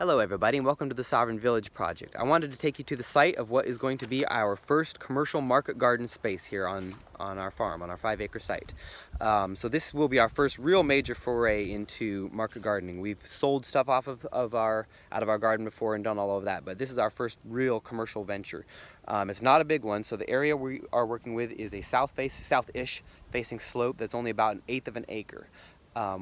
Hello everybody and welcome to the Sovereign Village project. I wanted to take you to the site of what is going to be our first commercial market garden space here on our farm, on our 5-acre site. So this will be our first real major foray into market gardening. We've sold stuff off out of our garden before and done all of that, but this is our first real commercial venture. It's not a big one, so the area we are working with is a south-ish facing slope that's only about 1/8 of an acre.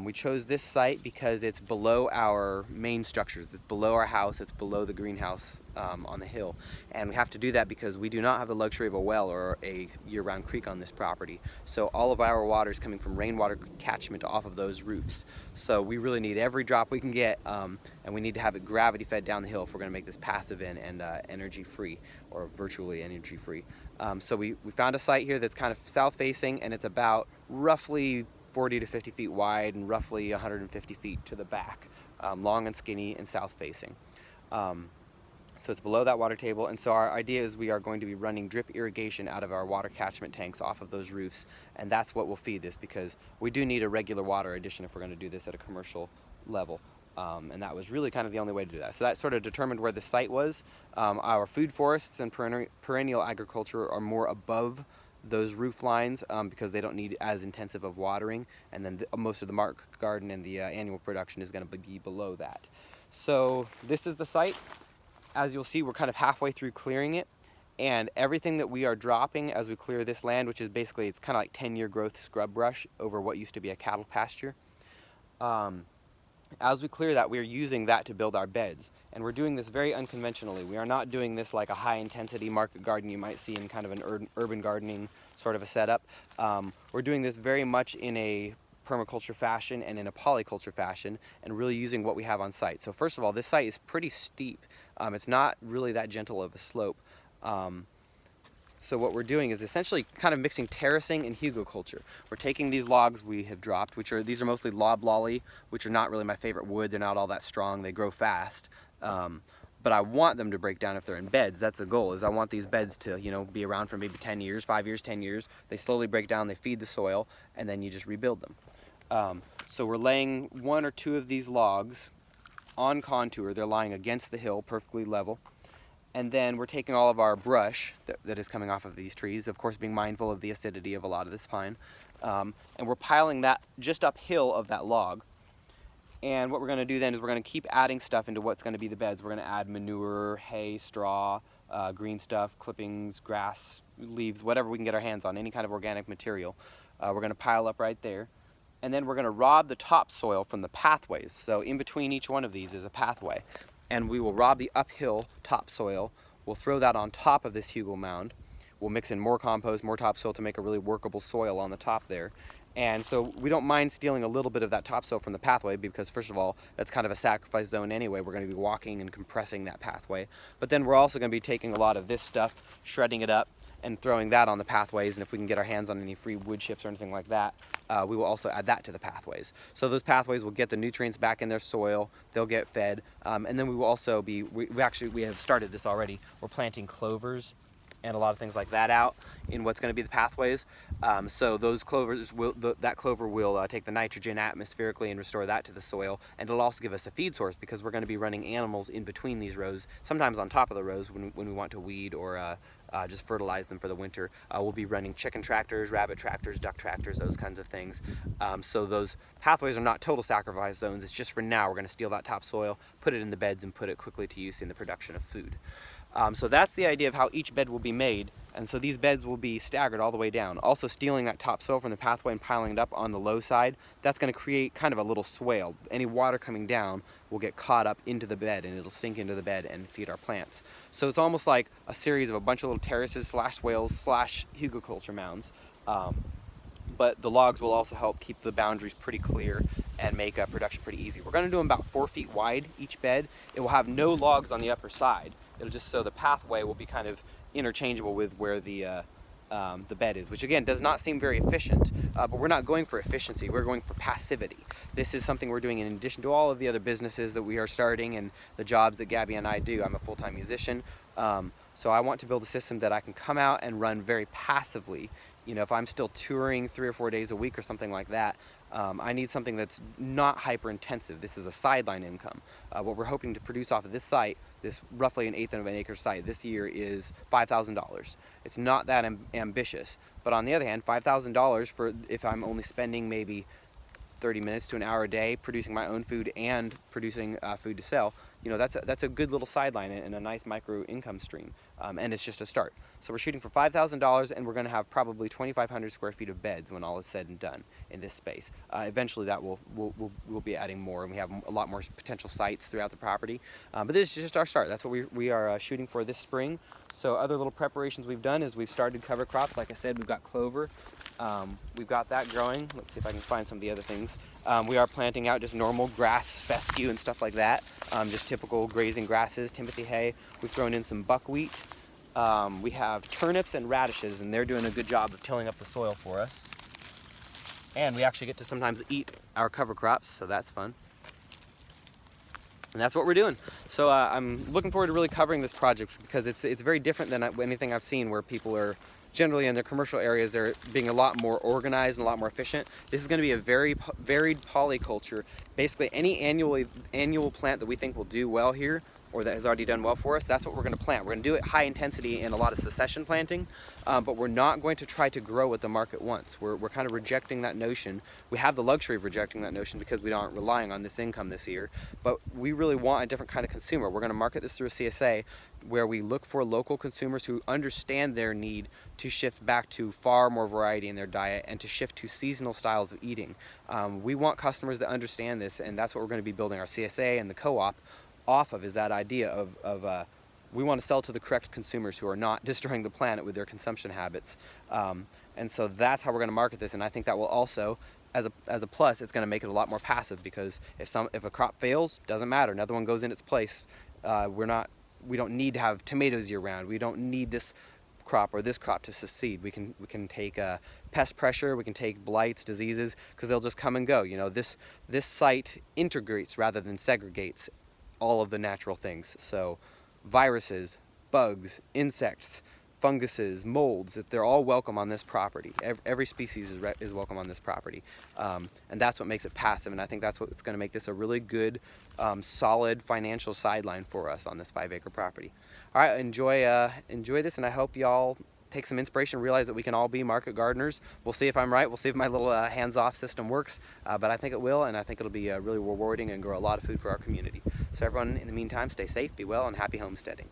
We chose this site because it's below our main structures. It's below our house, it's below the greenhouse on the hill. And we have to do that because we do not have the luxury of a well or a year-round creek on this property. So all of our water is coming from rainwater catchment off of those roofs. So we really need every drop we can get, and we need to have it gravity fed down the hill if we're going to make this passive and energy free, or virtually energy free. So we found a site here that's kind of south facing, and it's about roughly 40 to 50 feet wide and roughly 150 feet to the back, long and skinny and south facing. So it's below that water table, and so our idea is we are going to be running drip irrigation out of our water catchment tanks off of those roofs, and that's what will feed this, because we do need a regular water addition if we're going to do this at a commercial level. And that was really kind of the only way to do that. So that sort of determined where the site was. Our food forests and perennial agriculture are more above those roof lines because they don't need as intensive of watering, and then most of the market garden and the annual production is going to be below that. So this is the site. As you'll see, we're kind of halfway through clearing it, and everything that we are dropping as we clear this land, which is basically, it's kind of like 10-year growth scrub brush over what used to be a cattle pasture. As we clear that, we are using that to build our beds, and we're doing this very unconventionally. We are not doing this like a high-intensity market garden you might see in kind of an urban gardening sort of a setup. We're doing this very much in a permaculture fashion and in a polyculture fashion, and really using what we have on site. So first of all, this site is pretty steep. It's not really that gentle of a slope. So what we're doing is essentially kind of mixing terracing and hugelkultur. We're taking these logs we have dropped, these are mostly loblolly, which are not really my favorite wood. They're not all that strong. They grow fast. But I want them to break down if they're in beds. That's the goal, is I want these beds to, be around for maybe 10 years, 5 years, 10 years. They slowly break down, they feed the soil, and then you just rebuild them. So we're laying 1 or 2 of these logs on contour. They're lying against the hill, perfectly level. And then we're taking all of our brush that is coming off of these trees, of course being mindful of the acidity of a lot of this pine, and we're piling that just uphill of that log. And what we're going to do then is we're going to keep adding stuff into what's going to be the beds. We're going to add manure, hay, straw, green stuff, clippings, grass, leaves, whatever we can get our hands on, any kind of organic material. We're going to pile up right there. And then we're going to rob the topsoil from the pathways. So in between each one of these is a pathway. And we will rob the uphill topsoil. We'll throw that on top of this hugel mound. We'll mix in more compost, more topsoil to make a really workable soil on the top there. And so we don't mind stealing a little bit of that topsoil from the pathway, because first of all, that's kind of a sacrifice zone anyway. We're going to be walking and compressing that pathway. But then we're also going to be taking a lot of this stuff, shredding it up, and throwing that on the pathways. And if we can get our hands on any free wood chips or anything like that, we will also add that to the pathways. So those pathways will get the nutrients back in their soil, they'll get fed, and then we will also be, we have started this already, we're planting clovers and a lot of things like that out in what's going to be the pathways. So those clovers that clover will take the nitrogen atmospherically and restore that to the soil, and it'll also give us a feed source, because we're going to be running animals in between these rows, sometimes on top of the rows when we want to weed or just fertilize them for the winter. We'll be running chicken tractors, rabbit tractors, duck tractors, those kinds of things. So those pathways are not total sacrifice zones. It's just for now we're going to steal that topsoil, put it in the beds, and put it quickly to use in the production of food. So that's the idea of how each bed will be made, and so these beds will be staggered all the way down. Also stealing that topsoil from the pathway and piling it up on the low side, that's going to create kind of a little swale. Any water coming down will get caught up into the bed, and it'll sink into the bed and feed our plants. So it's almost like a series of a bunch of little terraces / swales / hugelkultur mounds. But the logs will also help keep the boundaries pretty clear and make production pretty easy. We're going to do them about 4 feet wide each bed. It will have no logs on the upper side. It'll just, so the pathway will be kind of interchangeable with where the bed is, which again does not seem very efficient, but we're not going for efficiency, we're going for passivity. This is something we're doing in addition to all of the other businesses that we are starting and the jobs that Gabby and I do. I'm a full-time musician, so I want to build a system that I can come out and run very passively. If I'm still touring 3 or 4 days a week or something like that, I need something that's not hyper intensive. This is a sideline income. What we're hoping to produce off of this site, this roughly an eighth of an acre site this year, is $5,000. It's not that ambitious, but on the other hand, $5,000 for if I'm only spending maybe 30 minutes to an hour a day producing my own food and producing food to sell, you know, that's a good little sideline and a nice micro income stream, and it's just a start. So we're shooting for $5,000, and we're going to have probably 2,500 square feet of beds when all is said and done in this space. Eventually that we'll be adding more, and we have a lot more potential sites throughout the property, but this is just our start. That's what we are shooting for this spring. So other little preparations we've done is we've started cover crops. Like I said, we've got clover. We've got that growing. Let's see if I can find some of the other things. We are planting out just normal grass, fescue, and stuff like that. Just typical grazing grasses, Timothy hay. We've thrown in some buckwheat. We have turnips and radishes, and they're doing a good job of tilling up the soil for us. And we actually get to sometimes eat our cover crops, so that's fun. And that's what we're doing. So I'm looking forward to really covering this project because it's very different than anything I've seen, where people are generally in their commercial areas, they're being a lot more organized and a lot more efficient. This is going to be a very varied polyculture. Basically, any annual plant that we think will do well here, or that has already done well for us, that's what we're going to plant. We're going to do it high intensity and a lot of succession planting, but we're not going to try to grow what the market wants. We're kind of rejecting that notion. We have the luxury of rejecting that notion because we aren't relying on this income this year, but we really want a different kind of consumer. We're going to market this through a CSA where we look for local consumers who understand their need to shift back to far more variety in their diet and to shift to seasonal styles of eating. We want customers that understand this, and that's what we're going to be building our CSA and the co-op off of, is that idea of we want to sell to the correct consumers who are not destroying the planet with their consumption habits. And so that's how we're going to market this, and I think that will also, as a plus, it's going to make it a lot more passive, because if a crop fails, doesn't matter, another one goes in its place. We don't need to have tomatoes year round. We don't need this crop or this crop to succeed. We can take pest pressure, we can take blights, diseases, because they'll just come and go. You know, this site integrates rather than segregates all of the natural things. So viruses, bugs, insects, funguses, molds, they're all welcome on this property. Every species is welcome on this property. And that's what makes it passive, and I think that's what's going to make this a really good, solid financial sideline for us on this 5-acre property. All right, enjoy this, and I hope y'all take some inspiration, realize that we can all be market gardeners. We'll see if I'm right. We'll see if my little hands-off system works, but I think it will, and I think it'll be really rewarding and grow a lot of food for our community. So everyone, in the meantime, stay safe, be well, and happy homesteading.